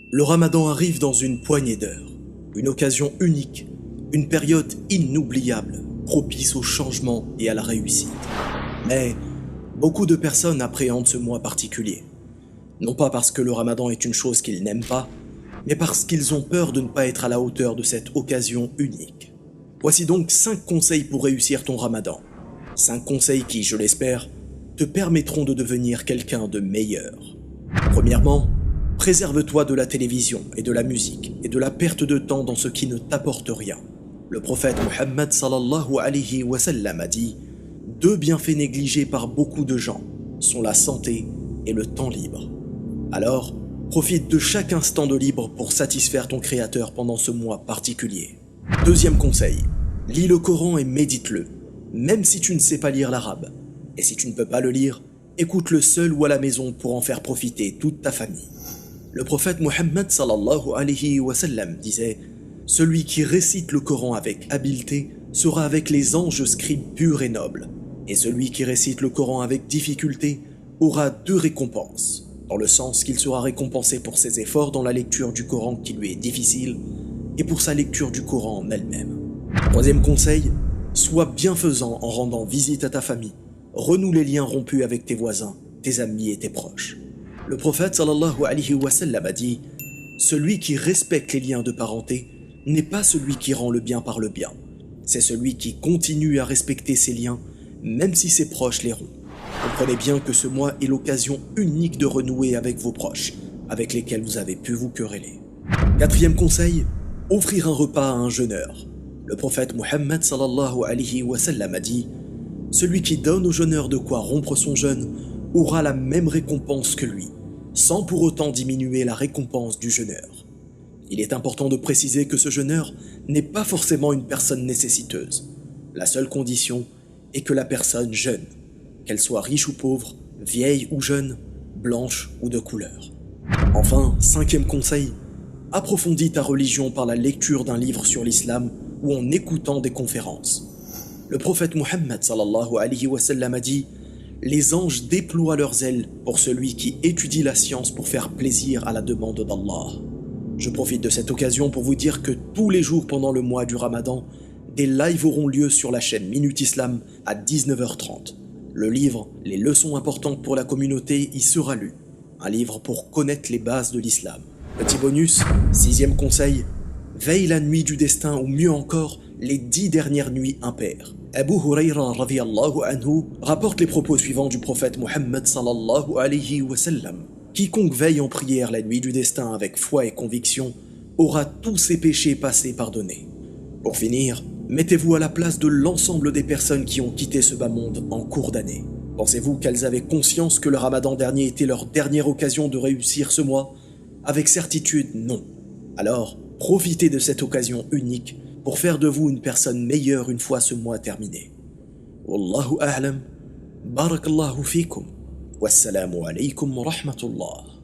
Le Ramadan arrive dans une poignée d'heures, une occasion unique, une période inoubliable, propice au changement et à la réussite. Mais beaucoup de personnes appréhendent ce mois particulier. Non pas parce que le Ramadan est une chose qu'ils n'aiment pas, mais parce qu'ils ont peur de ne pas être à la hauteur de cette occasion unique. Voici donc 5 conseils pour réussir ton Ramadan. 5 conseils qui, je l'espère, te permettront de devenir quelqu'un de meilleur. Premièrement, préserve-toi de la télévision et de la musique et de la perte de temps dans ce qui ne t'apporte rien. Le prophète Mohammed sallallahu alayhi wa sallam a dit « 2 bienfaits négligés par beaucoup de gens sont la santé et le temps libre. » Alors, profite de chaque instant de libre pour satisfaire ton Créateur pendant ce mois particulier. Deuxième conseil, lis le Coran et médite-le, même si tu ne sais pas lire l'arabe. Et si tu ne peux pas le lire, écoute-le seul ou à la maison pour en faire profiter toute ta famille. Le prophète Mohammed sallallahu alayhi wa sallam disait « Celui qui récite le Coran avec habileté sera avec les anges scribes purs et nobles, et celui qui récite le Coran avec difficulté aura 2 récompenses, dans le sens qu'il sera récompensé pour ses efforts dans la lecture du Coran qui lui est difficile, et pour sa lecture du Coran en elle-même. » Troisième conseil, sois bienfaisant en rendant visite à ta famille. Renoue les liens rompus avec tes voisins, tes amis et tes proches. Le prophète sallallahu alayhi wa sallam a dit « Celui qui respecte les liens de parenté n'est pas celui qui rend le bien par le bien. C'est celui qui continue à respecter ses liens, même si ses proches les rompent. » Comprenez bien que ce mois est l'occasion unique de renouer avec vos proches, avec lesquels vous avez pu vous quereller. Quatrième conseil, offrir un repas à un jeûneur. Le prophète Mohammed sallallahu alayhi wa sallam a dit « Celui qui donne au jeûneur de quoi rompre son jeûne aura la même récompense que lui, sans pour autant diminuer la récompense du jeûneur. » Il est important de préciser que ce jeûneur n'est pas forcément une personne nécessiteuse. La seule condition est que la personne jeûne, qu'elle soit riche ou pauvre, vieille ou jeune, blanche ou de couleur. Enfin, 5e conseil, approfondis ta religion par la lecture d'un livre sur l'islam ou en écoutant des conférences. Le prophète Mohammed sallallahu alayhi wa sallam a dit « Les anges déploient leurs ailes pour celui qui étudie la science pour faire plaisir à la demande d'Allah. » Je profite de cette occasion pour vous dire que tous les jours pendant le mois du Ramadan, des lives auront lieu sur la chaîne Minute Islam à 19h30. Le livre « Les leçons importantes pour la communauté » y sera lu. Un livre pour connaître les bases de l'islam. Petit bonus, 6e conseil, veille la nuit du destin ou mieux encore, les 10 dernières nuits impaires. Abu Hurayra radhiyallahu anhu rapporte les propos suivants du prophète Mohammed sallallahu alayhi wa sallam. Quiconque veille en prière la nuit du destin avec foi et conviction aura tous ses péchés passés pardonnés. Pour finir, mettez-vous à la place de l'ensemble des personnes qui ont quitté ce bas monde en cours d'année. Pensez-vous qu'elles avaient conscience que le Ramadan dernier était leur dernière occasion de réussir ce mois? Avec certitude, non. Alors, profitez de cette occasion unique pour faire de vous une personne meilleure une fois ce mois terminé. Wallahu a'lam, barakallahu fikum, wassalamu alaykum wa rahmatullah.